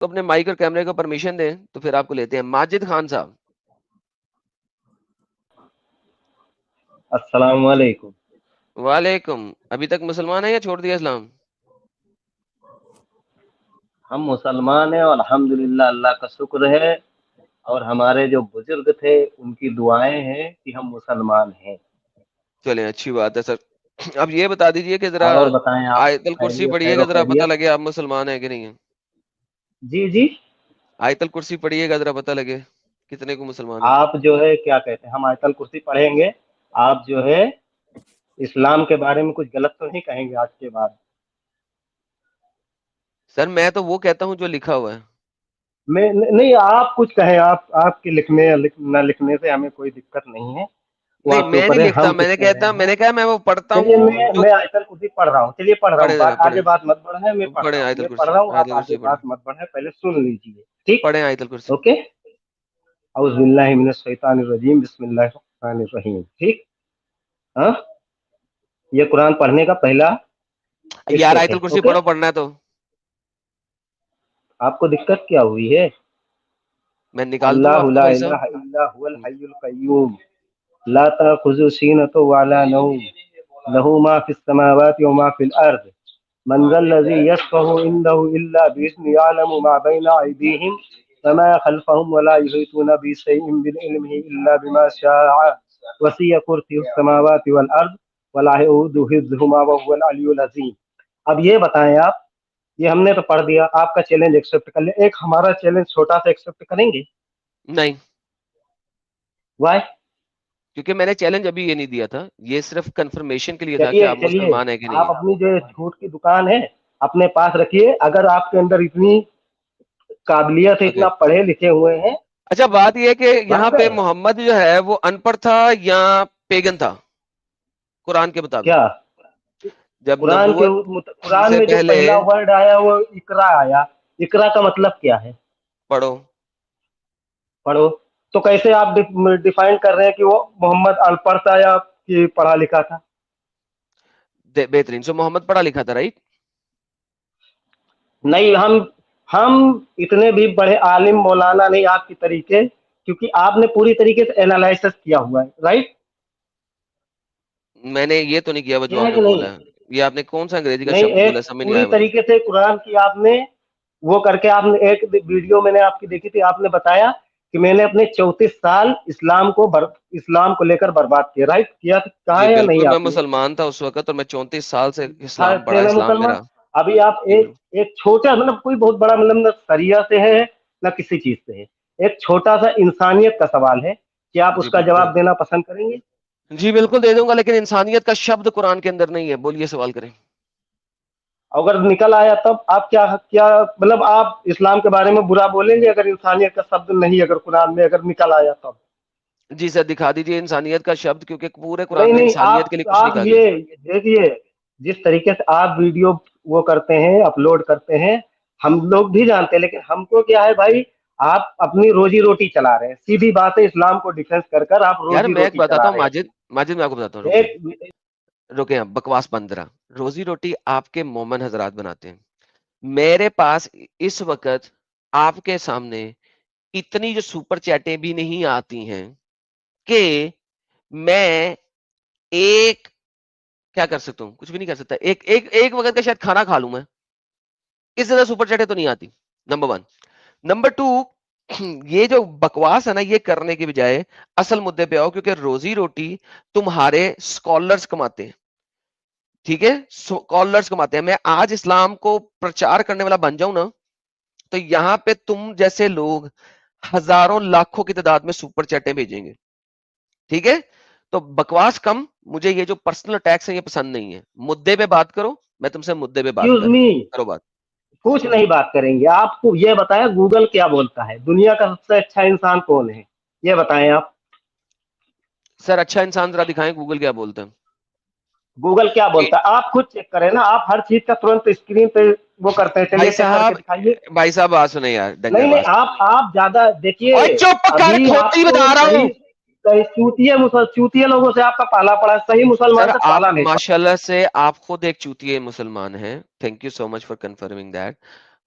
تو اپنے مائک اور کیمرے کو پرمیشن دیں تو پھر آپ کو لیتے ہیں. ماجد خان صاحب السلام علیکم. وعلیکم. ابھی تک مسلمان ہیں یا چھوڑ دیا اسلام؟ ہم مسلمان ہیں اور الحمدللہ اللہ کا شکر ہے، اور ہمارے جو بزرگ تھے ان کی دعائیں ہیں کہ ہم مسلمان ہیں. چلیں اچھی بات ہے سر. اب یہ بتا دیجئے کہ ذرا اور بتائیں آپ آیت الکرسی خیریت، پڑھیے خیر گا، و ذرا پتہ خیریت؟ لگے آپ مسلمان ہیں کہ نہیں ہیں. جی جی، آیت الکرسی پڑھیے گا ذرا پتہ لگے کتنے کو مسلمان ہیں. آپ جو ہے کیا کہتے ہیں، ہم آیت الکرسی پڑھیں گے، آپ جو ہے اسلام کے بارے میں کچھ غلط تو نہیں کہیں گے آج کے بعد؟ سر میں تو وہ کہتا ہوں جو لکھا ہوا ہے. میں نہیں، آپ کچھ کہیں، آپ کے لکھنے یا نہ لکھنے سے ہمیں کوئی دقت نہیں ہے، وہ نہیں آپ کے میں اوپر نہیں ہے. لکھتا، ہم کچھ کہہ رہے میں ہیں. نے کہا میں وہ پڑھتا چلیے ہوں جو. میں آیت الکرسی پڑھ رہا ہوں، چلیے پڑھ رہا ہوں، پڑھیں ذرا پڑھیں آگے بات مت بڑھائیں، میں پڑھ رہا پڑھیں ہوں، آیت میں پڑھ الکرسی، رہا ہوں، آیت آپ آگے الکرسی پڑھیں. بات مت بڑھائیں، پہلے سن لیجیے. ٹھیک، پڑھیں آیت الکرسی. اوکے. اعوذ باللہ من الشیطان الرجیم، بسم اللہ الرحمن الرحیم. ٹھیک، ہاں، یہ قرآن پڑھنے کا پہلا یار اسٹیپ آیت ہے. الکرسی اوکے، پڑھو، پڑھنا ہے تو. آپ کو دقت کیا ہوئی ہے؟ میں نکال دوں اللہ آپ کو لا بھائی الہ صاحب. الا هو الحی القیوم لا تأخذه سینۃ ولا نوم له ما فی السماوات وما فی الارض من ذا الذی یشفع عنده الا بإذنه يعلم ما بین ایدیہم وما خلفهم ولا یحیطون بشیء من علمه الا بما شاء وسع کرسیہ السماوات والارض ولا یؤوده حفظهما وهو العلی العظیم. اب یہ بتائیں آپ، یہ ہم نے تو پڑھ دیا، آپ کا چیلنج ایکسپٹ کر لیں، ایک ہمارا چیلنج چھوٹا سا ایکسپٹ کریں گے؟ نہیں، وائی؟ کیونکہ میں نے چیلنج ابھی یہ نہیں دیا تھا، یہ صرف کنفرمیشن کے لیے تھا کہ چلیے آپ چلیے، مسلمان ہیں کہ نہیں آپ ہیں. اپنی جو جھوٹ کی دکان ہے اپنے پاس رکھیے. اگر آپ کے اندر اتنی قابلیت ہے، اوکے. اتنا پڑھے لکھے ہوئے ہیں. اچھا بات یہ ہے کہ یہاں بھاگ پہ گئے محمد جو ہے وہ ان پڑھ تھا یا پیگن تھا قرآن کے مطابق؟ کیا؟ جب قرآن کے نبوت قرآن سے میں جو پہلے پہلا ورڈ آیا وہ اقرا آیا. اقرا کا مطلب کیا ہے؟ پڑھو. پڑھو. تو کیسے آپ ڈیفائن کر رہے ہیں کہ وہ محمد ان پڑھ تھا یا کہ پڑھا لکھا تھا؟ بہترین. سو محمد پڑھا لکھا تھا، رائٹ؟ نہیں، ہم اتنے بھی بڑے عالم مولانا نہیں آپ کی طریقے، کیونکہ آپ نے پوری طریقے سے اینالائسس کیا ہوا ہے، رائٹ؟ میں نے یہ تو نہیں کیا جو یہ ہے آپ نے کہ نہیں؟ بولا ہے. یہ آپ نے کون سا انگریزی کا نہیں، شبد ایک بولا ہے، سمجھ نہیں پوری آیا مجھے. طریقے سے قرآن کی آپ نے وہ کر کے، آپ نے ایک ویڈیو میں نے آپ کی دیکھی تھی، آپ نے بتایا کہ میں نے اپنے 34 سال اسلام کو لے کر برباد کیا، رائٹ؟ کیا کہا جی ہے یا بالکل، نہیں میں آپ نے؟ مسلمان تھا اس وقت اور میں 34 سال سے تھا اسلام تھے پڑھا، نا اسلام مسلمان؟ میرا. ابھی آپ جی بالکل. ایک چھوٹا، مطلب کوئی بہت بڑا، مطلب نہ سریا سے ہے نہ کسی چیز سے ہے، ایک چھوٹا سا انسانیت کا سوال ہے کہ آپ اس جی کا بالکل. جواب دینا پسند کریں گے؟ جی بالکل دے دوں گا، لیکن انسانیت کا شبد قرآن کے اندر نہیں ہے. بولیے، سوال کریں. اگر نکل آیا تب آپ کیا مطلب آپ اسلام کے بارے میں برا بولیں گے اگر انسانیت کا شبد نہیں، اگر قرآن میں اگر نکل آیا تب؟ جی سر دکھا دیجئے انسانیت کا شبد، کیونکہ پورے قرآن نہیں میں نہیں، انسانیت کے لیے کچھ نہیں آپ کہا گیا. یہ دیکھیے، جس طریقے سے آپ ویڈیو وہ کرتے ہیں، اپلوڈ کرتے ہیں، ہم لوگ بھی جانتے ہیں، لیکن ہم کو کیا ہے بھائی، آپ اپنی روزی روٹی چلا رہے ہیں، سیدھی بات ہے، اسلام کو ڈیفینس کر کر آپ یار روزی میں ایک روٹی بتاتا چلا ہوں رہے ہیں ماجد، اپنی. میں آپ کو بتاتا ہوں. ایک رکے آپ بکواس بند رہا. روزی روٹی آپ کے مومن حضرات بناتے ہیں. میرے پاس اس وقت آپ کے سامنے اتنی جو سپر چیٹیں بھی نہیں آتی ہیں کہ میں ایک کیا کر سکتا ہوں، کچھ بھی نہیں کر سکتا. ایک وقت کا شاید کھانا کھا لوں میں، اس زیادہ سپر چیٹیں تو نہیں آتی. نمبر 1. نمبر 2، یہ جو بکواس ہے نا، یہ کرنے کی بجائے اصل مدے پہ آؤ، کیونکہ روزی روٹی تمہارے اسکالرز کماتے ہیں. ٹھیک ہے، اسکالرز کماتے ہیں. میں آج اسلام کو پرچار کرنے والا بن جاؤں نا، تو یہاں پہ تم جیسے لوگ ہزاروں لاکھوں کی تعداد میں سپر چیٹیں بھیجیں گے. ٹھیک ہے، تو بکواس کم. مجھے یہ جو پرسنل اٹیکس ہیں یہ پسند نہیں ہے. مدے پہ بات کرو، میں تم سے مدے پہ بات ایکسکیوز کر رہا ہوں. می، کرو بات. کچھ نہیں بات کریں گے. آپ کو یہ بتایا گوگل کیا بولتا ہے، دنیا کا سب سے اچھا انسان کون ہے، یہ بتائیں آپ. سر اچھا انسان ذرا دکھائیں، گوگل کیا بولتا ہے. گوگل کیا بولتا ہے آپ خود چیک کریں نا. آپ ہر چیز کا ترنت اسکرین پہ وہ کرتے ہیں، چلیے چیک کر کے دکھائیے. بھائی صاحب بات سنیں یار، ڈنگر نہیں نہیں، باز. آپ زیادہ دیکھیے. اوے چپ کر، ابھی کھوتی آپ کو بتا رہا ہوں. چوتیے لوگوں سے آپ کا پالا پڑا ہے، صحیح سر مسلمان سے آپ پالا نہیں پڑا. ماشاءاللہ سے آپ خود ایک چوتیے مسلمان ہیں. Thank you so much for confirming that.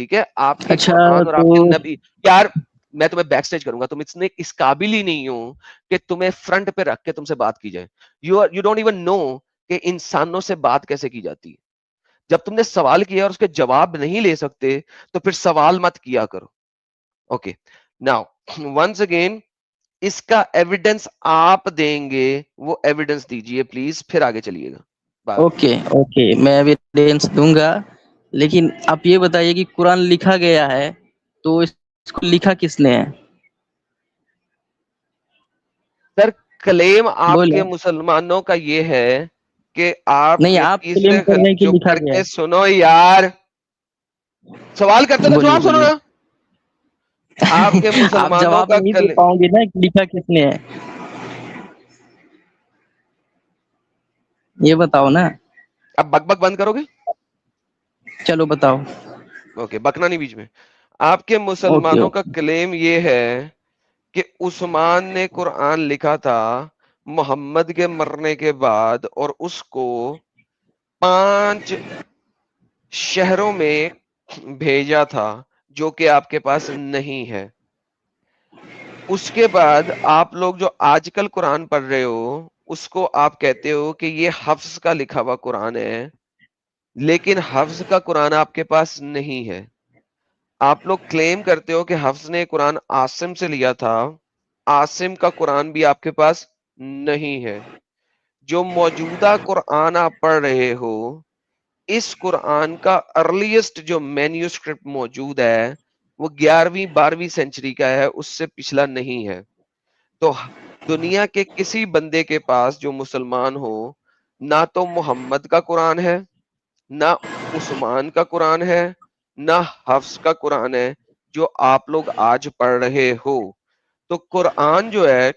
ٹھیک ہے, آپ کے اچھا قرآن اور آپ کے تو نبی. یار میں تمہیں بیک سٹیج کروں گا, تم اتنے اس قابل ہی نہیں ہو کہ تمہیں فرنٹ پہ رکھ کے تم سے بات کی جائے. یو ڈونٹ ایون نو کہ انسانوں سے بات کیسے کی جاتی ہے. جب تم نے سوال کیا اور اس کے جواب نہیں لے سکتے تو پھر سوال مت کیا کرو. اوکے ناؤ ونس اگین اس کا ایویڈنس آپ دیں گے, وہ ایویڈنس دیجئے پلیز, پھر آگے چلیے گا. اوکے اوکے میں ایویڈینس دوں گا, لیکن آپ یہ بتائیے کہ قرآن لکھا گیا ہے تو اس کو لکھا کس نے ہے؟ سر کلیم آپ بولے کے مسلمانوں کا یہ ہے کہ آپ نہیں, آپ کسی کلیم سے کر رہے ہیں کہ چپ لکھا کر گیا کے ہے. سنو یار, سوال کرتے تو بولیے جواب سنو بولیے. نا. آپ کے آپ مسلمانوں جواب کا نہیں دے پاؤں گے نا کہ لکھا کس نے ہے, یہ بتاؤ نا. اب بک بک بند کرو گے؟ چلو بتاؤ. اوکے بکنا نہیں بیچ میں. آپ کے اوکے مسلمانوں کا اوکے. کلیم یہ ہے کہ عثمان نے قرآن لکھا تھا محمد کے مرنے کے بعد, اور اس کو 5 شہروں میں بھیجا تھا جو کہ آپ کے پاس نہیں ہے. اس کے بعد آپ لوگ جو آج کل قرآن پڑھ رہے ہو اس کو آپ کہتے ہو کہ یہ حفظ کا لکھا ہوا قرآن ہے, لیکن حفظ کا قرآن آپ کے پاس نہیں ہے. آپ لوگ کلیم کرتے ہو کہ حفظ نے قرآن عاصم سے لیا تھا, عاصم کا قرآن بھی آپ کے پاس نہیں ہے. جو موجودہ قرآن آپ پڑھ رہے ہو اس قرآن کا ارلیسٹ جو مینیوسکرپٹ موجود ہے وہ 11ویں 12ویں سینچری کا ہے, اس سے پچھلا نہیں ہے. تو دنیا کے کسی بندے کے پاس جو مسلمان ہو نہ تو محمد کا قرآن ہے, نہ عثمان کا قرآن ہے, نہ حفظ کا قرآن ہے جو آپ لوگ آج پڑھ رہے ہو. تو قرآن جو ہے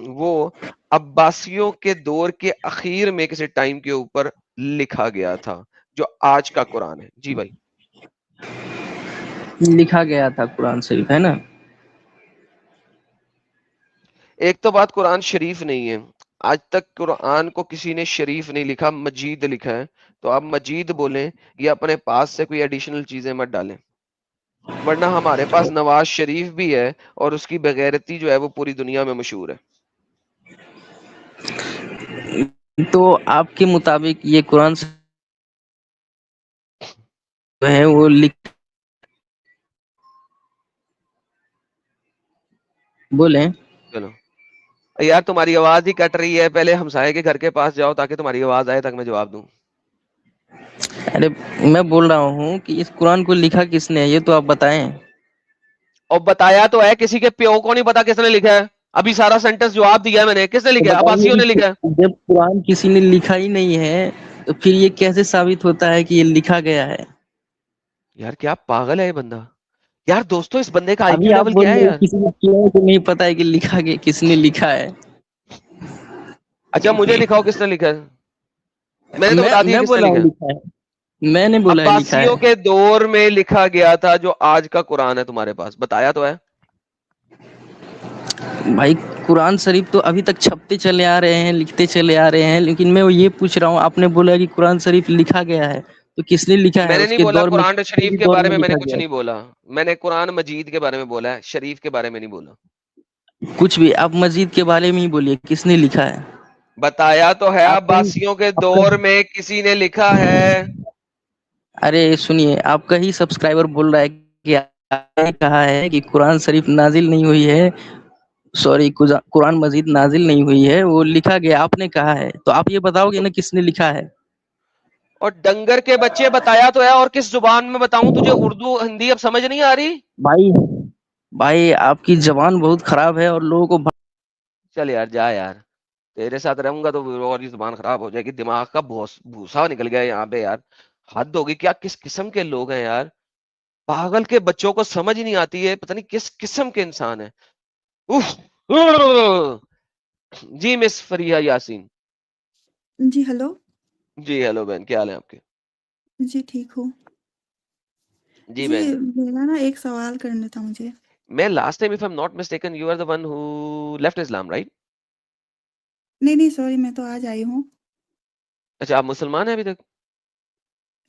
وہ عباسیوں کے دور کے اخیر میں کسی ٹائم کے اوپر لکھا گیا تھا, جو آج کا قرآن ہے. جی بھائی لکھا گیا تھا قرآن شریف, ہے نا. ایک تو بات قرآن شریف نہیں ہے, آج تک قرآن کو کسی نے شریف نہیں لکھا, مجید لکھا ہے. تو آپ مجید بولیں یا اپنے پاس سے کوئی ایڈیشنل چیزیں مت ڈالیں, ورنہ ہمارے پاس نواز شریف بھی ہے اور اس کی بغیرتی جو ہے وہ پوری دنیا میں مشہور ہے. تو آپ کے مطابق یہ قرآن جو ہے وہ لکھ بولیں. چلو یار تمہاری آواز ہی کٹ رہی ہے, پہلے ہمسائے کے گھر کے پاس جاؤ تاکہ تمہاری آواز آئے تاکہ میں جواب دوں. ارے میں بول رہا ہوں کہ اس قرآن کو لکھا کس نے ہے یہ تو آپ بتائیں. اور بتایا تو ہے, کسی کے پیو کو نہیں پتا کس نے لکھا ہے. ابھی سارا سینٹنس جواب دیا ہے میں نے, کس نے تو لکھا ہے؟ بتائیے عباسیوں نے کہ لکھا ہے. جب قرآن کسی نے لکھا ہی نہیں ہے تو پھر یہ کیسے ثابت ہوتا ہے کہ یہ لکھا گیا ہے؟ یار کیا پاگل ہے یہ بندہ. یار دوستو اس بندے کا آئی کیو ابھی آپ لیول بول کیا ہے رہے ہیں یار. کسی کو کیوں کو نہیں پتا ہے کہ لکھا گیا, کس نے لکھا ہے. اچھا مجھے دکھاؤ کس نے لکھا ہے, میں نے تو بتا دیا میں کس نے بولا لکھا ہوں ہے. لکھا ہے, میں نے بولا ہے لکھا عباسیوں ہے. کے دور میں لکھا گیا تھا جو آج کا قرآن ہے تمہارے پاس, بتایا تو ہے. بھائی قرآن شریف تو ابھی تک چھپتے چلے آ رہے ہیں, لکھتے چلے آ رہے ہیں, لیکن میں یہ پوچھ رہا ہوں, آپ نے بولا کہ قرآن شریف لکھا گیا ہے تو کس نے لکھا ہے, میں نے اس نہیں کے بولا دور میں قرآن شریف کے دور بارے میں میں نے لکھا کچھ گیا نہیں بولا. میں نے قرآن مجید کے بارے میں بولا ہے, شریف کے بارے میں نہیں بولا. کچھ بھی آپ مسجد کے بارے میں ہی بولیے, کس نے لکھا ہے. بتایا تو ہے آپ کہیں عباسیوں کے آپ دور کا میں کسی نے لکھا ہے. ارے سنیے, آپ کا ہی سبسکرائبر بول رہا ہے کہ آپ نے کہا ہے کہ قرآن شریف نازل نہیں ہوئی ہے, سوری قرآن مجید نازل نہیں ہوئی ہے, وہ لکھا گیا آپ نے کہا ہے. تو آپ یہ بتاؤ گے نا کس نے لکھا ہے. اور ڈنگر کے بچے بتایا تو ہے, اور کس زبان میں بتاؤں تجھے, اردو ہندی اب سمجھ نہیں آ رہی. بھائی بھائی آپ کی زبان بہت خراب ہے اور لوگوں کو چل یار جا یار, تیرے ساتھ رہوں گا تو اور یہ زبان خراب ہو جائے گی, دماغ کا بھوسا نکل گیا یہاں پہ یار. حد ہوگی, کیا کس قسم کے لوگ ہیں یار. پاگل کے بچوں کو سمجھ نہیں آتی ہے, پتہ نہیں کس قسم کے انسان ہے. جی مس فریحہ یاسین. جی ہلو. جی ہیلو بہن, کیا حال ہے آپ کے؟ جی ٹھیک ہوں. جی جی بہن, میرا نا ایک سوال کرنا تھا مجھے. میں last time if I'm not mistaken you are the one who left Islam, right? نہیں نہیں سوری, میں تو آج آئی ہوں. اچھا آپ مسلمان ہیں ابھی تک؟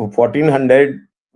1400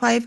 5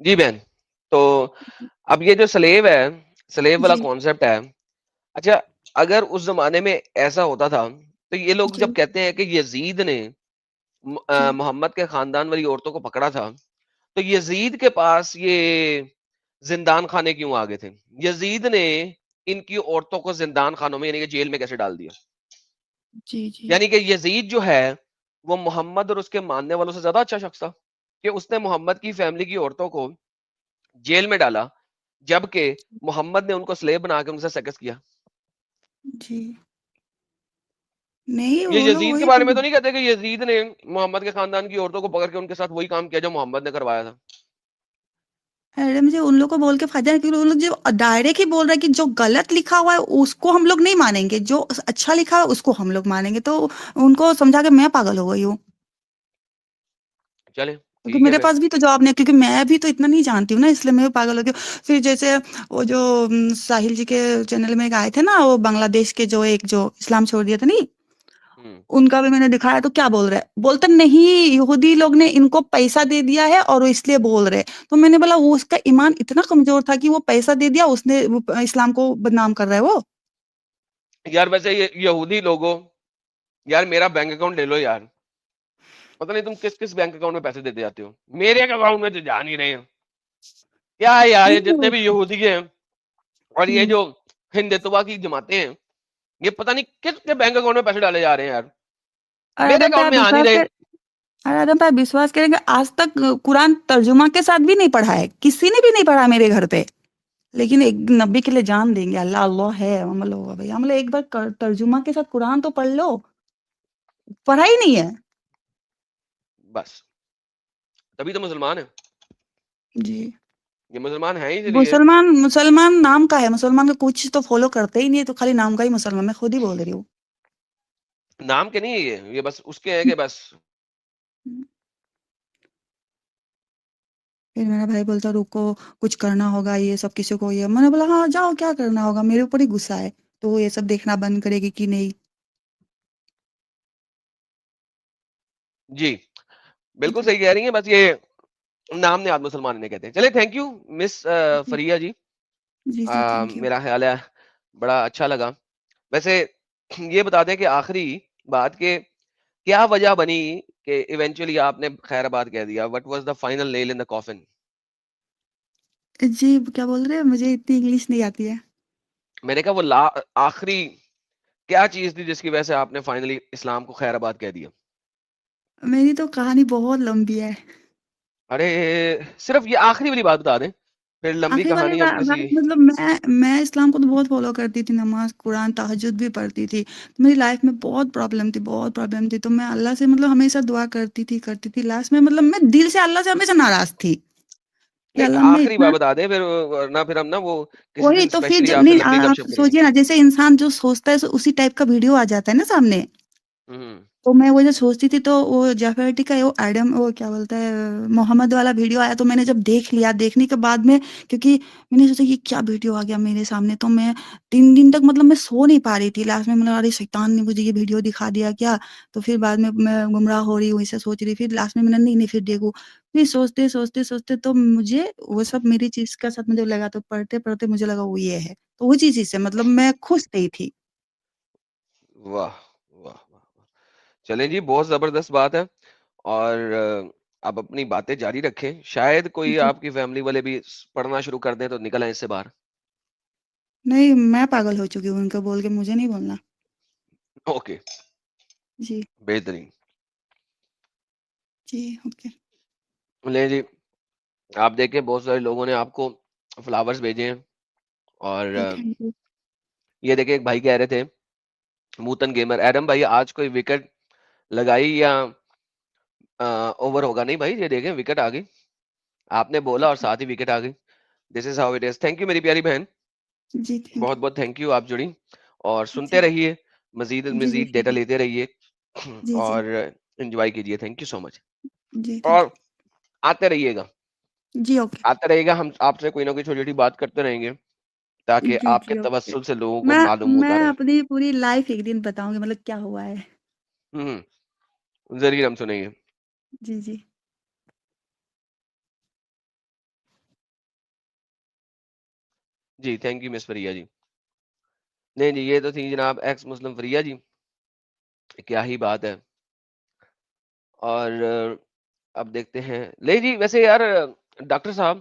جی بہن، تو اب یہ جو سلیو ہے، سلیو والا جی کانسیپٹ ہے، اچھا اگر اس زمانے میں ایسا ہوتا تھا تو یہ لوگ جی جب کہتے ہیں کہ یزید نے جی محمد کے خاندان والی عورتوں کو پکڑا تھا، تو یزید کے پاس یہ زندان خانے کیوں آ گئے تھے؟ یزید نے ان کی عورتوں کو زندان خانوں میں یعنی کہ جیل میں کیسے ڈال دیا؟ جی جی یعنی کہ یزید جو ہے وہ محمد اور اس کے ماننے والوں سے زیادہ اچھا شخص تھا کہ اس نے محمد کی فیملی کی عورتوں کو جیل میں ڈالا، جبکہ محمد نے ان کو سلیب بنا کے ان سے سیکس کیا. جی نہیں یہ وہ لوگ یزید کے وہی بارے میں تو نہیں کہتے کہ یزید نے محمد کے خاندان کی عورتوں کو پکڑ کے ان کے ساتھ وہی کام کیا جو محمد نے کروایا تھا. ارے مجھے ان لوگ کو بول کے فائدہ ہے کیونکہ ان لوگ جو ڈائریکٹ ہی بول رہا ہے کہ جو غلط لکھا ہوا ہے اس کو ہم لوگ نہیں مانیں گے، جو اچھا لکھا ہے اس کو ہم لوگ مانیں گے. تو ان کو سمجھا کہ میں پاگل ہو گئی ہوں، چلیں کیونکہ ٹھیک ہے میرے پھر. پاس بھی تو جواب نہیں، کیونکہ میں بھی تو اتنا نہیں جانتی ہوں نا، اس لیے میں بھی پاگل ہو گئی ہوں. پھر جیسے وہ جو ساحل جی کے چینل میں ایک آئے تھے نا، وہ بنگلہ دیش کے جو ایک جو اسلام چھوڑ دیا تھا نہیں، ان کا بھی میں نے دکھایا تو کیا بول رہے، بولتے نہیں یہودی لوگ نے ان کو پیسہ دے دیا ہے اور وہ اس لیے بول رہے. تو میں نے بولا وہ اس کا ایمان اتنا کمزور تھا کہ وہ پیسہ دے دیا، اس نے اسلام کو بدنام کر رہا ہے وہ. یار ویسے یہودی لوگوں، یار میرا بینک اکاؤنٹ لے لو یار، پتہ نہیں تم کس کس بینک اکاؤنٹ میں پیسے دیتے جاتے ہو، میرے اکاؤنٹ میں تو جا نہیں رہے ہیں. کیا ہے یار یہ جتنے بھی یہودی ہیں اور یہ جو ہندتوا کی جماعتیں ہیں، یہ پتہ نہیں کس کے بینک اکاؤنٹ میں پیسے ڈالے جا رہے ہیں یار، اور میرے آدم پہ اکاؤنٹ آپ میں آ نہیں وشواس رہے. کر اور آدم پہ آپ وشواس کریں گے آج تک قرآن ترجمہ کے ساتھ بھی نہیں پڑھا ہے، کسی نے بھی نہیں پڑھا میرے گھر پہ، لیکن ایک نبی کے لیے جان دیں گے. اللہ اللہ ہے عمل ہوگا بھائی، عمل ایک بار ترجمہ کے ساتھ قرآن تو پڑھ لو، پڑھا ہی نہیں ہے. بس تبھی تو مسلمان ہیں، جی یہ مسلمان ہیں اسی لیے. مسلمان نام کا ہے، مسلمان کا کچھ تو فالو کرتے ہی نہیں ہے، تو خالی نام کا ہی مسلمان، میں خود ہی بول رہی ہوں. نام کے نہیں ہے یہ بس اس کے ہے کہ بس. پھر میرا بھائی بولتا رکو کچھ کرنا ہوگا، یہ سب کسی کو، یہ میں نے بولا ہاں جاؤ کیا کرنا ہوگا، میرے اوپر ہی غصہ ہے تو وہ یہ سب دیکھنا بند کرے گی کہ نہیں. جی بالکل جی صحیح کہہ رہی ہیں، بس یہ نام نے آج مسلمان انہیں کہتے ہیں. چلے تھینک یو مس جی فریہ جی، جی جی تھینک یو. میرا خیال ہے بڑا اچھا لگا. ویسے یہ بتا دیں کہ آخری بات کہ کیا وجہ بنی کہ ایونچولی آپ نے خیر آباد کہہ دیا؟ What was the final nail in the coffin? جی کیا بول رہے ہیں، مجھے اتنی انگلش نہیں آتی ہے. میں نے کہا وہ آخری کیا چیز تھی جس کی وجہ سے آپ نے فائنلی اسلام کو خیر آباد کہہ دیا؟ میری تو کہانی بہت لمبی ہے. ارے صرف یہ آخری والی بات بتا دیں، پھر لمبی آخری والی کہانی ہم کسی. بات مطلب میں اسلام کو تو بہت فالو کرتی تھی، نماز قرآن تہجد بھی پڑھتی تھی. میری لائف میں بہت پرابلم تھی، تو میں اللہ سے مطلب ہمیشہ دعا کرتی تھی. لاسٹ میں مطلب میں دل سے اللہ سے ہمیشہ ناراض تھی کہ نہیں اللہ میں آخری اتنا، بات بتا دیں پھر ورنہ پھر ہم نا وہ کسی وہی دن تو پھر اسپیشلی جب آپ سے نہیں لمبی گپ آپ شپ کریں گے. سوچیے نا، جیسے انسان جو سوچتا ہے اسی ٹائپ کا ویڈیو آ جاتا ہے نا سامنے. تو میں وہ جو سوچتی تھی تو وہ جعفر کا وہ ایڈم وہ کیا بولتا ہے محمد والا ویڈیو آیا، تو میں نے جب دیکھ لیا، دیکھنے کے بعد میں کیونکہ میں نے سوچا یہ کیا ویڈیو آ گیا میرے سامنے، تو میں 3 دن تک مطلب میں سو نہیں پا رہی تھی. لاسٹ میں ارے شیطان نے مجھے یہ ویڈیو دکھا دیا کیا. تو پھر بعد میں گمراہ ہو رہی ہوں اسے سوچ رہی، پھر لاسٹ میں نے نہیں پھر دیکھوں، پھر سوچتے تو مجھے وہ سب میری چیز کا ساتھ مجھے لگا، تو پڑھتے مجھے لگا وہ یہ ہے، تو وہ چیز سے مطلب میں خوش نہیں تھی. واہ واہ واہ، چلیں جی بہت زبردست بات ہے. اور آپ اپنی باتیں جاری رکھیں، شاید کوئی جی آپ کی فیملی والے بھی پڑھنا شروع کر دیں تو نکل آئیں اس سے باہر. نہیں میں پاگل ہو چکی ہوں ان کو بول کے، مجھے نہیں بولنا. اوکے جی بہترین. جی اوکے. لیں جی آپ دیکھیں بہت سارے لوگوں نے آپ کو فلاورز بھیجے ہیں، اور جی تھینک یو. یہ دیکھیں ایک بھائی کہہ رہے تھے موتن گیمر، ایڈم بھائی آج کوئی وکٹ لگائی یا اوور ہوگا؟ نہیں بھائی یہ دیکھیں وکٹ آ گئی، آپ نے بولا اور ساتھ ہی وکٹ آ گئی. This is how it is. Thank you میری پیاری بہن، جی تھینک بہت بہت تھینک یو، آپ جڑی اور یو. سنتے جی رہیے، مزید جی جی مزید ٹھیک ڈیٹا ہے. لیتے رہیے جی جی اور انجوائے کیجیے. Thank you so much. جی تھینک اور آتے رہیے گا، یو. G okay. آتا رہے گا، ہم آپ سے کوئی نہ کوئی چھوٹی چھوٹی بات کرتے رہیں گے تاکہ جی آپ کے جی اوکے. توسل سے لوگوں کو میں معلوم میں ہوتا رہے. اپنی پوری لائف ایک دن بتاؤں گی مطلب کیا ہوا ہے. ضرور ہم سنیں گے. جی جی جی تھینک یو مس فریہ جی. نہیں جی یہ تو تھی جناب ایکس مسلم فریہ جی, کیا ہی بات ہے. اور اب دیکھتے ہیں لے جی. ویسے یار ڈاکٹر صاحب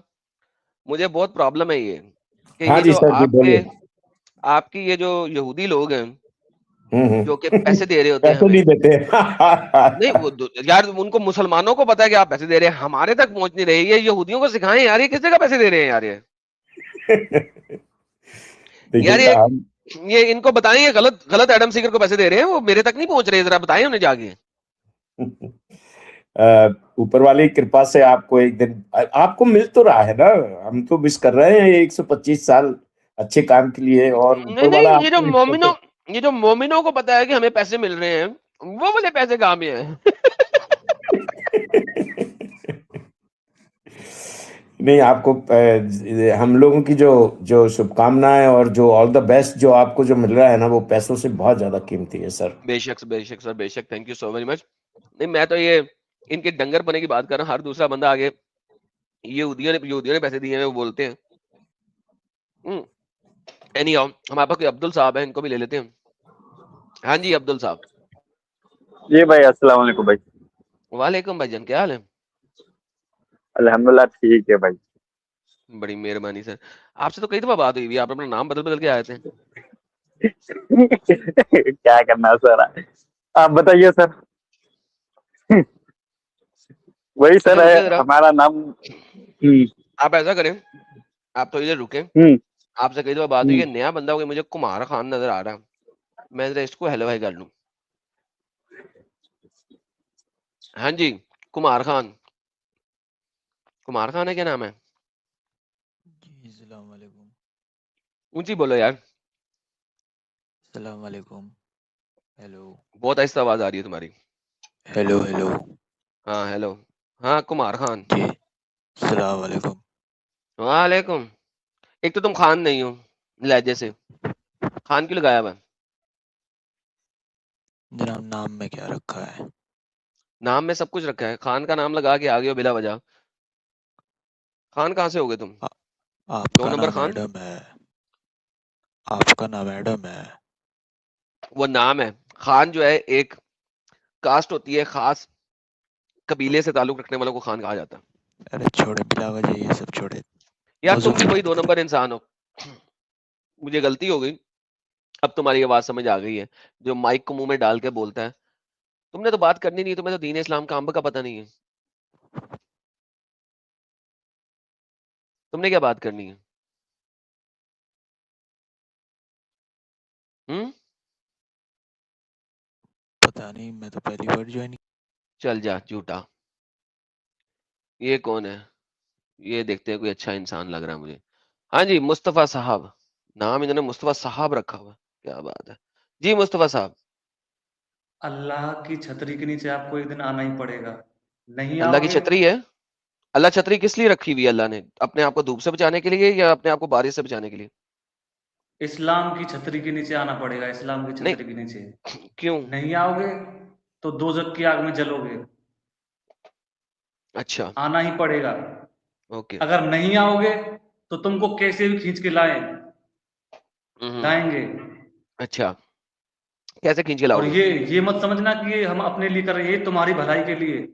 مجھے بہت پرابلم ہے یہ کہ ہاں یہ جی جو سر جی بولیے. آپ کی یہ جو یہودی لوگ ہیں ہوں جو کہ پیسے دے رہے ہوتے ہیں پیسے ہمیں, نہیں دیتے. نہیں وہ یار ان کو مسلمانوں کو پتا ہے کہ آپ پیسے دے رہے ہیں, ہمارے تک پہنچ نہیں رہی ہے. یہودیوں کو سکھائیں یار یہ کس جگہ پیسے دے رہے ہیں یار. دیکھیے یار یہ ان کو بتائیں یہ غلط ایڈم سیگر کو پیسے دے رہے ہیں, وہ میرے تک نہیں پہنچ رہے, ذرا بتائیں انہیں جا کے. اوپر والی کرپا سے آپ کو ایک دن آپ کو مل تو رہا ہے نا, ہم تو مس کر رہے ہیں 125 سال اچھے کام کے لیے, اور اوپر والا نہیں آپ کو یہ جو مومنوں کو پتا ہے کہ ہمیں پیسے مل رہے ہیں, وہ والے پیسے کہاں میں ہیں. نہیں آپ کو ہم لوگوں کی جو شبھ کامنائیں اور جو آل دا بیسٹ جو آپ کو جو مل رہا ہے نا, وہ پیسوں سے بہت زیادہ قیمتی ہے سر. بے شک بے شک سر, بے شک, thank you so very much. نہیں میں تو یہ ان کے ڈنگر پنے کی بات کر رہا ہوں. ہر دوسرا بندہ آگے یہودیوں نے پیسے دیے ہیں وہ بولتے ہیں. اینی ہاؤ ہمارے پاس کوئی عبدل صاحب ہیں, ان کو بھی لے لیتے ہیں. ہاں جی عبدل صاحب. جی بھائی السلام علیکم بھائی. وعلیکم بھائی جان, کیا حال ہے؟ الحمدللہ ٹھیک ہے بھائی. بڑی مہربانی سر. آپ سے تو کئی دفعہ بات ہوئی, آپ اپنا نام بدل کے آئے تھے. کیا کرنا سر, آپ بتائیے سر. وہی سر اچھا ہے رکے ذرا, ہمارا نام. آپ ایسا کریں, آپ تو ادھر رکیں, آپ سے کئی دفعہ بات ہوئی ہے, نیا بندہ کوئی مجھے کمار خان نظر آ رہا ہے, میں ذرا اس کو ہیلو ہائی کر لوں. ہاں جی کمار خان ہے, کیا نام ہے؟ جی السلام علیکم. اونچی بولو یار. السلام علیکم. ہیلو بہت آہستہ آواز آ رہی ہے تمہاری. Hello hello. ہاں ہیلو, ہاں کمار خان. جی السلام علیکم. وعلیکم. ایک تو تم خان نہیں ہو لہجے سے, خان کیوں لگایا ہوا؟ جناب نام میں کیا رکھا ہے؟ نام میں سب کچھ رکھا ہے, خان کا نام لگا کے آگے ہو بلا وجہ. خان کہاں سے ہوگے تم؟ آپ 2 کا نمبر نام خان. ایڈم ہے. آپ کا نام ایڈم ہے. وہ نام ہے. خان جو ہے ایک کاسٹ ہوتی ہے, خاص قبیلے سے تعلق رکھنے والوں کو خان کہا جاتا ہے. ارے چھوڑے بلا وجہ یہ سب چھوڑے. یار موضوع تم بھی پہ وہی بات 2 کریں. نمبر انسان ہو. مجھے غلطی ہو گئی, اب تمہاری آواز سمجھ آ گئی ہے. جو مائک کو منہ میں ڈال کے بولتا ہے, تم نے تو بات کرنی نہیں, تمہیں تو دین اسلام کا امب کا پتہ نہیں ہے. تم نے کیا بات کرنی ہے؟ پتہ نہیں, میں تو پہلی بار جوائن. چل جا جھوٹا. یہ کون ہے؟ یہ دیکھتے ہیں, کوئی اچھا انسان لگ رہا ہے مجھے. ہاں جی مصطفیٰ صاحب, نام انہوں نے مصطفیٰ صاحب رکھا ہوا, کیا بات ہے. جی مصطفیٰ صاحب. اللہ کی چھتری کے نیچے آپ کو ایک دن آنا ہی پڑے گا. نہیں اللہ آؤ کی گے چھتری ہے. اللہ چھتری کس لیے رکھی ہوئی ہے اللہ نے؟ اپنے آپ کو دھوپ سے بچانے کے لیے یا اپنے آپ کو بارش سے بچانے کے لیے؟ اسلام کی چھتری کے نیچے آنا پڑے گا. اسلام کی نہیں چھتری کے نیچے کیوں؟ نہیں آؤ گے تو دوزخ کی آگ میں جلو گے. اچھا آنا ہی پڑے گا. اوکے. اگر نہیں آؤ گے تو تم کو کیسے بھی کھینچ کے لائیں گے. اچھا کیسے کھینچ کے لاؤ اور گے؟ یہ مت سمجھنا کہ یہ ہم اپنے لیے کر رہے ہیں, یہ تمہاری بھلائی کے لیے.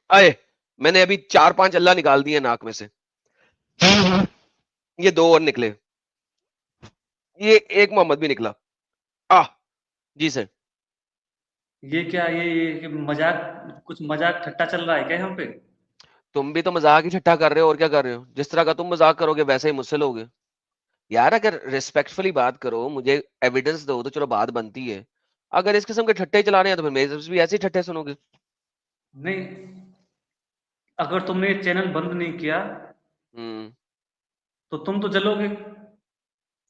آئے میں نے ابھی 4-5 اللہ نکال دیے ناک میں سے, یہ 2 اور نکلے, یہ ایک محمد بھی نکلا. جی سر. یہ کیا, یہ مذاق, کچھ مذاق ٹھٹا چل رہا ہے کیا یہاں پہ؟ تم بھی تو مذاق ہی ٹھٹا کر رہے ہو, اور کیا کر رہے ہو. جس طرح کا تم مذاق کرو گے ویسے ہی مجھ سے لوگے. یار اگر ریسپیکٹفلی بات کرو, مجھے ایویڈنس دو تو چلو بات بنتی ہے. اگر اس قسم کے ٹھٹے چلا رہے ہیں تو پھر میرے بھی ایسے ہی ٹھٹے سنو گے. نہیں, اگر تم نے یہ چینل بند نہیں کیا تو تم تو جلو گے.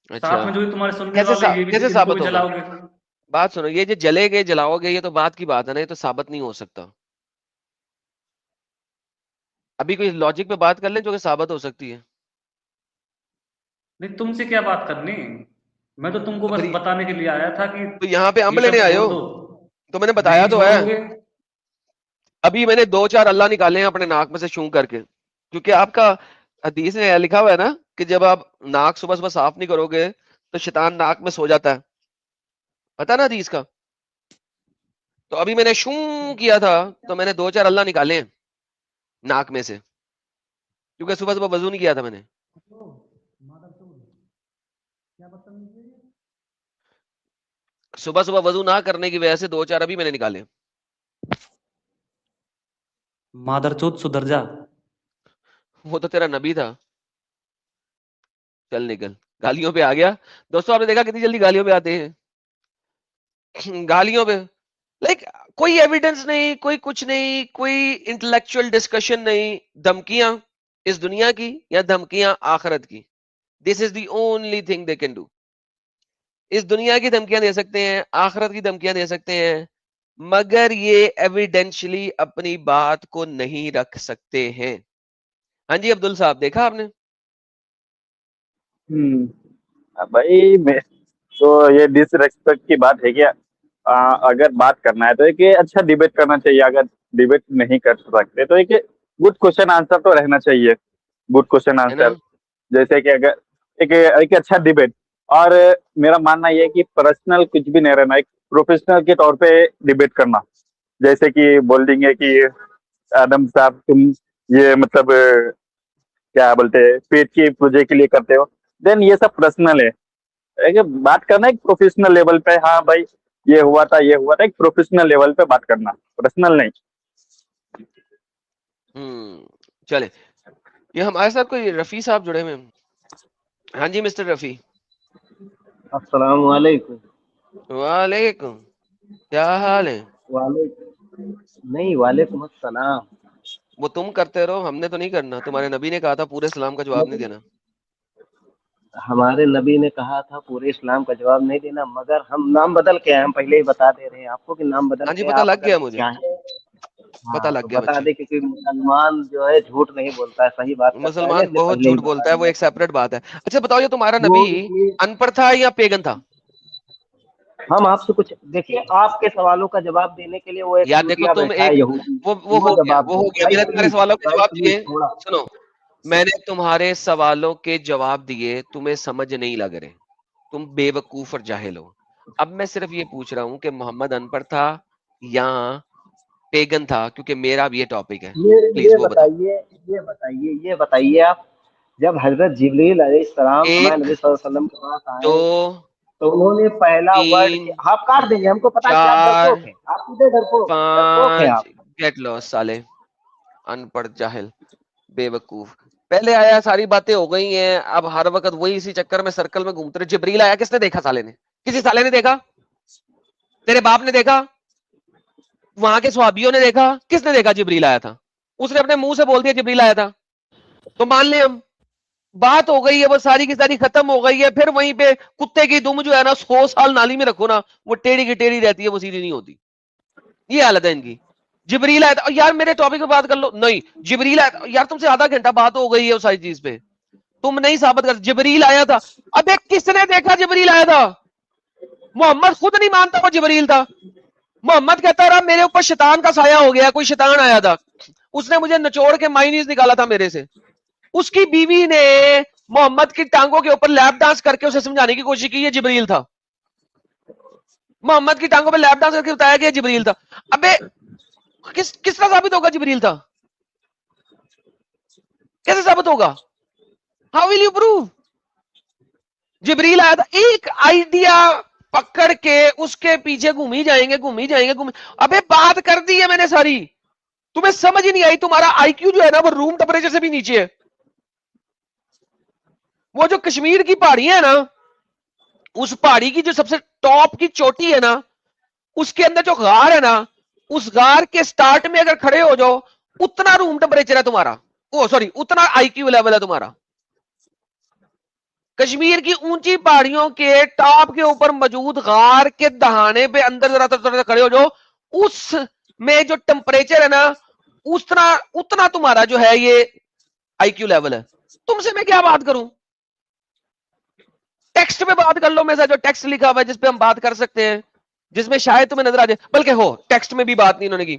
اچھا ساتھ میں جو بھی تمہارے سننے والے یہ بھی کیسے ان کو ثابت بھی ہوگا؟ جلاؤ گے. بات سنو, یہ جو جلے گے جلاؤ گے یہ تو بات کی بات ہے نا, یہ تو ثابت نہیں ہو سکتا. ابھی کوئی لاجک پہ بات کر لیں جو کہ ثابت ہو سکتی ہے. نہیں, تم سے کیا بات کرنی, میں تو تم کو تو بس پھر بتانے کے لیے آیا تھا کہ تو یہاں پہ امب یہ لینے سب آئے چھوڑ ہو دو. تو میں نے بتایا نہیں تو ہے. چھوڑو گے. ابھی میں نے 2-4 اللہ نکالے ہیں اپنے ناک میں سے شوں کر کے, کیونکہ آپ کا حدیث میں لکھا ہوا ہے نا کہ جب آپ ناک صبح صبح صاف نہیں کرو گے تو شیطان ناک میں سو جاتا ہے, پتا نا حدیث کا. تو ابھی میں نے شوں کیا تھا تو میں نے 2-4 اللہ نکالے ہیں ناک میں سے, کیونکہ صبح صبح وضو نہیں کیا تھا میں نے. صبح صبح وضو نہ کرنے کی وجہ سے 2-4 ابھی میں نے نکالے. مادر چوت سدھر جا. وہ تو تیرا نبی تھا. چل نکل, گالیوں پہ آ گیا. دوستوں آپ نے دیکھا کتنی جلدی گالیوں پہ آتے ہیں, گالیوں پہ. لائک کوئی ایویڈنس نہیں, کوئی کچھ نہیں, کوئی انٹلیکچوئل ڈسکشن نہیں. دھمکیاں اس دنیا کی یا دھمکیاں آخرت کی. This is the only thing they can do. اس دنیا کی دھمکیاں دے سکتے ہیں, آخرت کی دھمکیاں دے سکتے ہیں, مگر یہ ایویڈینشلی اپنی بات کو نہیں رکھ سکتے ہیں. ہاں جی عبدل صاحب, دیکھا آپ نے؟ بھائی میں تو یہ ڈس ریسپیکٹ کی بات ہے کیا؟ اگر بات کرنا ہے تو ایک اچھا ڈیبیٹ کرنا چاہیے. اگر ڈیبیٹ نہیں کر سکتے تو ایک گڈ کوشچن آنسر تو رہنا چاہیے. گڈ کوشچن ہے نا؟ آنسر جیسے کہ اگر ایک اچھا ڈیبیٹ. اور میرا ماننا یہ ہے کہ پرسنل کچھ بھی نہیں رہنا, ایک پروفیشنل کے طور پہ ڈیبیٹ کرنا. جیسے کہ بول دیں گے کہ آدم صاحب تم یہ مطلب کیا بولتے پیٹ کی پوجے کے لیے کرتے ہو, دین یہ سب پرسنل ہے. بات کرنا ایک پروفیشنل لیول پہ, ہاں بھائی یہ ہوا تھا یہ ہوا تھا, ایک پروفیشنل لیول پہ بات کرنا, پرسنل نہیں. چلے, یہ ہمارے ساتھ کوئی رفیع صاحب جڑے ہوئے ہیں. ہاں جی مسٹر رفیع. السلام علیکم. وعلیکم, کیا حال ہے؟ وعلیکم نہیں, وعلیکم السلام. وہ تم کرتے رہو, ہم نے تو نہیں کرنا. تمہارے نبی نے کہا تھا پورے اسلام کا جواب نہیں دینا. ہمارے نبی نے کہا تھا پورے اسلام کا جواب نہیں دینا, مگر ہم نام بدل کے ہیں. ہم پہلے ہی بتا دے رہے ہیں آپ کو کہ نام بدل ہاں جی کے ہیں, پتہ آپ لگ اگر گیا مجھے, چاہیں. پتہ ہاں لگ تو گیا بتا بچے. دے, کیونکہ مسلمان جو ہے جھوٹ نہیں بولتا ہے, صحیح بات کرتا ہے نا, مسلمان اس لیے بہت پہلے ہی جھوٹ بتا بولتا ہے, وہ دیا. ایک سیپریٹ بات ہے. اچھا بتاؤ, یہ تمہارا وہ نبی اس لیے ان پڑھ تھا یا پیگن تھا؟ ہم آپ سے کچھ دیکھیے, آپ کے سوالوں کا جواب دینے کے لیے وہ ایک یار دیکھو چوٹیا تم بیٹھا ہے ایک, یہودی, وہ وہ جواب ہو دے. گیا. میں بھائی نے تمہارے پلیز, سوالوں کے بھائی جواب پلیز دیے. تھوڑا. سنو, میں نے تمہارے سوالوں کے جواب دیے, تمہیں سمجھ نہیں لگ رہے, تم بے وقوف اور جاہل ہو. اب میں صرف یہ پوچھ رہا ہوں کہ محمد ان پڑھ تھا یا پیگن تھا, کیونکہ میرا بھی یہ ٹاپک ہے. پلیز یہ وہ بتاؤ. بتائیے, یہ بتائیے آپ, جب حضرت جبریل علیہ السلام ہمارے ایک, نبی صلی اللہ علیہ وسلم کے پاس دو, آئے تو انہوں نے پہلا ورڈ تین, آپ کاٹ دیں گے, ہم کو پتا ہے کہ آپ چار, ڈرپوک ہیں, آپ سیدھے ڈرپوک ہیں 5, آپ. گیٹ لوس سالے, ان پڑھ جاہل بے وقوف. پہلے آیا, ساری باتیں ہو گئی ہیں, اب ہر وقت وہی اسی چکر میں سرکل میں گھومتے رہے. جبریل آیا, کس نے دیکھا سالے نے؟ کسی سالے نے دیکھا؟ تیرے باپ نے دیکھا؟ وہاں کے صحابیوں نے دیکھا؟ کس نے دیکھا جبریل آیا تھا؟ اس نے اپنے منہ سے بول دیا جبریل آیا تھا, تو مان لیں ہم. بات ہو گئی ہے, وہ ساری کی ساری ختم ہو گئی ہے. پھر وہیں پہ کتے کی دم جو ہے نا 100 سال نالی میں رکھو نا, وہ ٹیڑھی کی ٹیڑھی رہتی ہے, وہ سیدھی نہیں ہوتی. یہ حالت ہے ان کی. جبریل آیا تھا, یار میرے ٹاپک پہ بات کر لو. نہیں, جبریل آیا تھا, یار تم سے آدھا گھنٹہ بات ہو گئی ہے اس ساری چیز پہ, تم نہیں ثابت کر. جبریل آیا تھا, ابے کس نے دیکھا جبریل آیا تھا؟ محمد خود نہیں مانتا وہ جبریل تھا. محمد کہتا رہا میرے اوپر شیطان کا سایہ ہو گیا, کوئی شیطان آیا تھا, اس نے مجھے نچوڑ کے مائنیز نکالا تھا میرے سے. اس کی بیوی نے محمد کی ٹانگوں کے اوپر لیپ ڈانس کر کے اسے سمجھانے کی کوشش کی یہ جبریل تھا. محمد کی ٹانگوں پہ لیپ ڈانس کر کے بتایا کہ یہ جبریل تھا. ابے کس طرح ثابت ہوگا جبریل تھا؟ کیسے ثابت ہوگا؟ ہاؤ ول یو پروو جبریل آیا تھا؟ ایک آئیڈیا پکڑ کے اس کے پیچھے گھومی جائیں گے. ابے بات کر دی ہے میں نے ساری, تمہیں سمجھ ہی نہیں آئی. تمہارا آئی کیو جو ہے نا وہ روم ٹیمپریچر سے بھی نیچے ہے. وہ جو کشمیر کی پہاڑی ہے نا, اس پہاڑی کی جو سب سے ٹاپ کی چوٹی ہے نا, اس کے اندر جو غار ہے نا, اس غار کے سٹارٹ میں اگر کھڑے ہو جاؤ, اتنا روم ٹیمپریچر ہے تمہارا, اتنا آئی کیو لیول ہے تمہارا. کشمیر کی اونچی پہاڑیوں کے ٹاپ کے اوپر موجود غار کے دہانے پہ اندر ذرا کھڑے ہو جاؤ, اس میں جو ٹیمپریچر ہے نا, اتنا تمہارا جو ہے یہ آئی کیو لیول ہے. تم سے میں کیا بات کروں؟ ٹیکسٹ پہ بات کر لو میرے ساتھ, جو ٹیکسٹ لکھا ہوا ہے جس پہ ہم بات کر سکتے ہیں, جس میں شاید تمہیں نظر آ جائے. بلکہ ہو ٹیکسٹ میں بھی بات نہیں انہوں نے کی.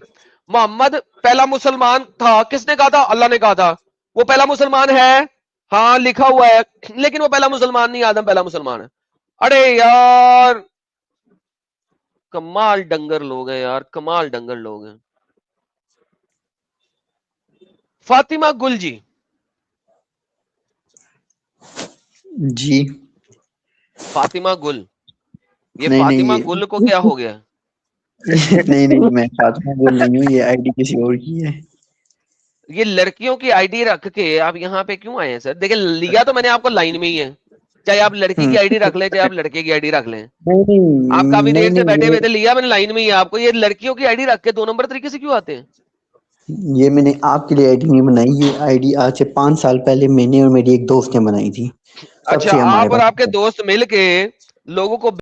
محمد پہلا مسلمان تھا, کس نے کہا تھا؟ اللہ نے کہا تھا. وہ پہلا مسلمان ہے, ہاں لکھا ہوا ہے, لیکن وہ پہلا مسلمان نہیں, آدم پہلا مسلمان ہے. ارے یار کمال ڈنگر لوگ ہیں یار, کمال ڈنگر لوگ ہیں. فاطمہ گل جی, جی فاطمہ گل, یہ نہیں فاطمہ نہیں گل کو کیا ہو گیا؟ نہیں میں فاطمہ گل نہیں ہوں, یہ آئی ڈی کسی اور کی ہے. یہ لڑکیوں کی آئی ڈی رکھ کے آپ یہاں پہ کیوں آئے ہیں سر؟ دیکھیں لیا تو میں نے آپ کو لائن میں ہی ہے, چاہے آپ لڑکی کی آئی ڈی رکھ لیں چاہے آپ لڑکے کی آئی ڈی رکھ لیں. آپ کافی دیر سے بیٹھے ہوئے تھے, لیا میں نے لائن میں ہی ہے آپ کو. یہ لڑکیوں کی آئی ڈی رکھ کے 2 نمبر طریقے سے کیوں آتے ہیں؟ یہ میں نے آپ کے لیے آئی ڈی نہیں بنائی, یہ آئی ڈی آج سے 5 سال پہلے میں نے اور میری ایک دوست نے بنائی تھی. اچھا, آپ اور آپ کے دوست مل کے لوگوں کو